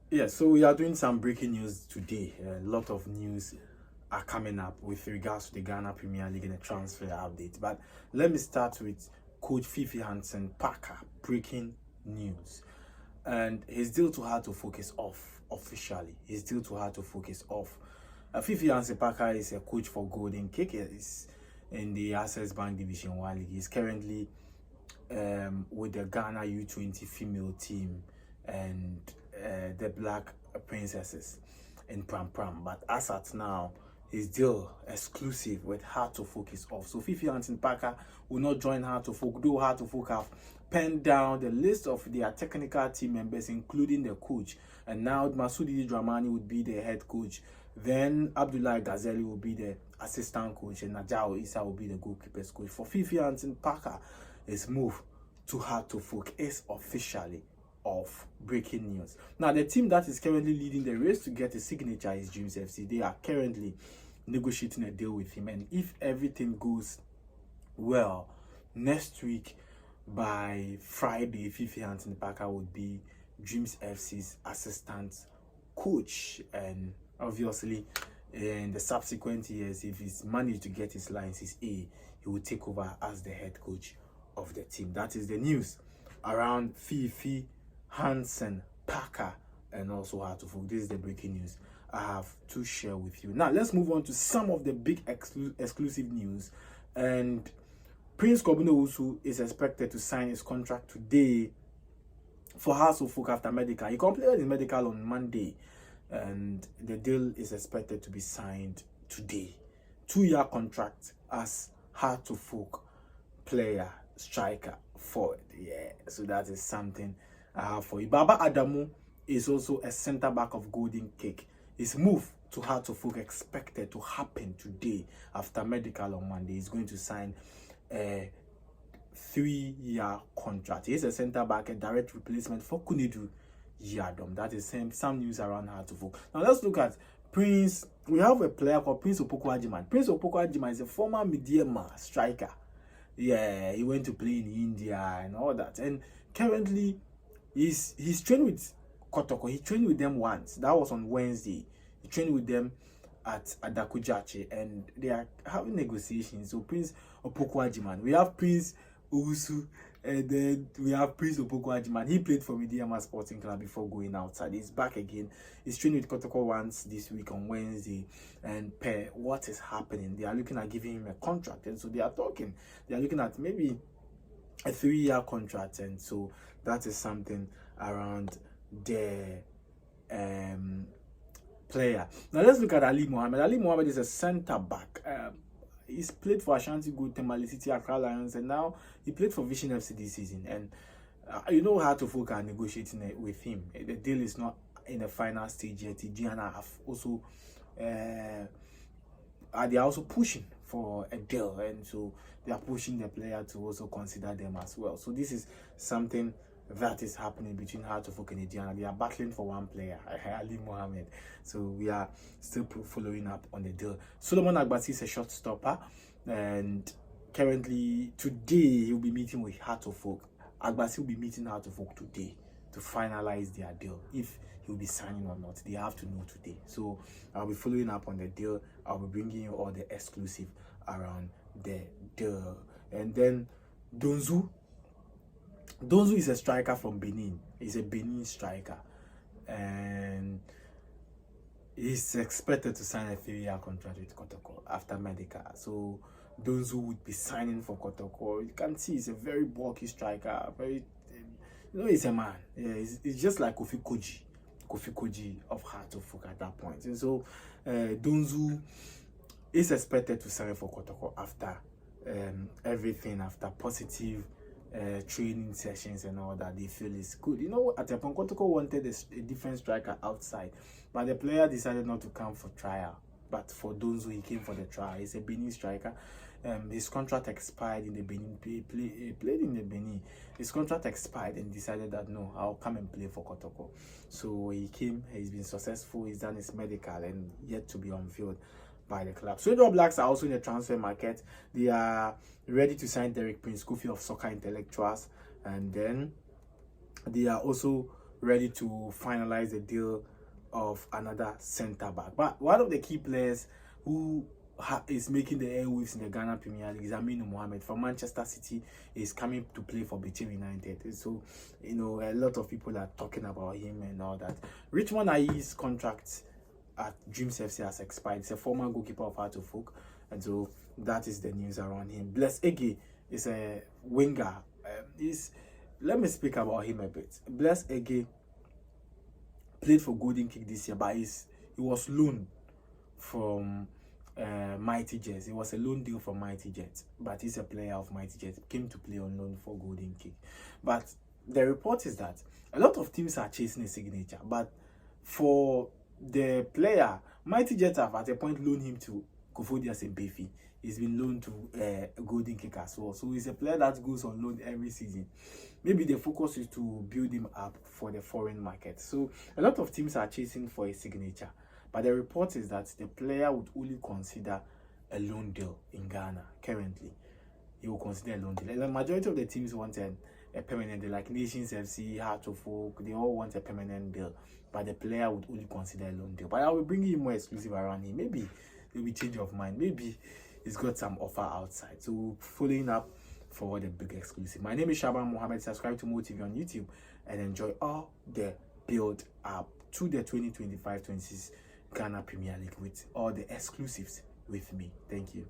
Yeah, so we are doing some breaking news today. A lot of news are coming up with regards to the Ghana Premier League and the transfer update. But let me start with Coach Fifi Hansen Paka breaking news. And his deal to her to focus off officially. His deal to her to focus off. Fifi Hansen Paka is a coach for Golden Cake. Is in the Access Bank Division 1 League. He's currently with the Ghana U20 female team and the Black Princesses in Pram Pram. But as at now, his deal exclusive with Heart to Focus off. So Fifi Hansen Parker will not join Heart to Folk, though Heart to Folk have penned down the list of their technical team members, including the coach. And now Masudi Dramani would be the head coach. Then Abdullah Ghazali will be the assistant coach, and Najao Issa will be the goalkeepers coach. For Fifi Hansen Parker, his move to Heart to Folk is officially of breaking news. Now, the team that is currently leading the race to get a signature is Dreams FC. They are currently negotiating a deal with him, and if everything goes well, next week by Friday, Fifi Hansen Parker would be Dreams FC's assistant coach, and obviously in the subsequent years, if he's managed to get his license A, he will take over as the head coach of the team. That is the news around Fifi Hansen Paka and also Heart to Folk. This is the breaking news I have to share with you. Now let's move on to some of the big exclusive news. And Prince Kobina Usu is expected to sign his contract today for Heart to Folk after medical. He completed his medical on Monday, and the deal is expected to be signed today. 2-year contract as Heart to Folk player, striker, forward. Yeah, so that is something I have for you. Baba Adamu is also a center back of Golden Cake. His move to Heart to Folk expected to happen today after medical on Monday. He's going to sign a 3-year contract. He's a center back, a direct replacement for Kunedu Yadom. That is some news around Heart to Folk. Now let's look at Prince. We have a player called Prince Okuajima. Prince Okuajima is a former Midiema striker. Yeah, he went to play in India and all that. And currently, he's trained with Kotoko. He trained with them once. That was on Wednesday. He trained with them at Adakujache, and they are having negotiations. So Prince Opokuajiman, we have Prince Usu, and then we have Prince Opokuajiman. He played for Midiama Sporting Club before going outside. He's back again. He's trained with Kotoko once this week on Wednesday, and per what is happening, they are looking at giving him a contract, and so they are talking. They are looking at maybe a 3-year contract, and so that is something around the player. Now let's look at Ali Mohammed. Ali Mohammed is a center back. He's played for Ashanti Gold, Temali City, Accra Lions, and now he played for Vision FC this season. And you know how to folk are negotiating with him. The deal is not in the final stage yet. Gianna have also they are also pushing for a deal, and so they are pushing the player to also consider them as well. So this is something that is happening between Heart to Folk and Indiana. They are battling for one player, Ali Mohammed. So we are still following up on the deal. Solomon Abbasi is a short stopper, and currently today he'll be meeting with Heart to Folk. Abbasi will be meeting Heart to Folk today to finalize their deal. If he'll be signing or not, they have to know today. So I'll be following up on the deal. I'll be bringing you all the exclusive around the deal. And then Donzu is a striker from Benin. He's a Benin striker, and he's expected to sign a 3-year contract with Kotoko after medical. So Donzu would be signing for Kotoko. You can see he's a very bulky striker. He's a man. Yeah, he's just like Kofi Koji of Heart to Folk at that point. And so Donzu is expected to sign for Kotoko after everything, after positive training sessions and all that. They feel is good. You know, at the point, Kotoko wanted a different striker outside, but the player decided not to come for trial. But for Donzu, he came for the trial. He's a Benin striker. His contract expired in the Benin. He played in the Benin. His contract expired, and decided that no, I'll come and play for Kotoko. So he came. He's been successful. He's done his medical and yet to be on field by the club. So the Blacks are also in the transfer market. They are ready to sign Derek Prince, Kofi of Soccer Intellectuals, and then they are also ready to finalize the deal of another centre back. But one of the key players who is making the airwaves in the Ghana Premier League is Aminu Mohammed from Manchester City. Is coming to play for Bichim United. So, you know, a lot of people are talking about him and all that. Richmond Aye's contract at Dreams FC has expired. He's a former goalkeeper of Heart of Folk, and so that is the news around him. Bless Ege is a winger. Let me speak about him a bit. Bless Ege played for Golden Kick this year, but he was loaned from Mighty Jets. It was a loan deal from Mighty Jets, but he's a player of Mighty Jets. Came to play on loan for Golden Kick. But the report is that a lot of teams are chasing a signature, but for the player, Mighty Jets have at a point loaned him to Kofodias and Fifi. He's been loaned to Golden Kick as well. So he's a player that goes on loan every season. Maybe the focus is to build him up for the foreign market. So a lot of teams are chasing for a signature. But the report is that the player would only consider a loan deal in Ghana currently. He will consider a loan deal. And the majority of the teams want a permanent deal, like Nations FC, Heart of Folk, they all want a permanent deal. But the player would only consider a loan deal. But I will bring you more exclusive around him. Maybe there will be change of mind. Maybe he's got some offer outside. So following up for the big exclusive. My name is Shaban Mohammed. Subscribe to Mo TV on YouTube and enjoy all the build up to the 2025-26 Ghana Premier League with all the exclusives with me. Thank you.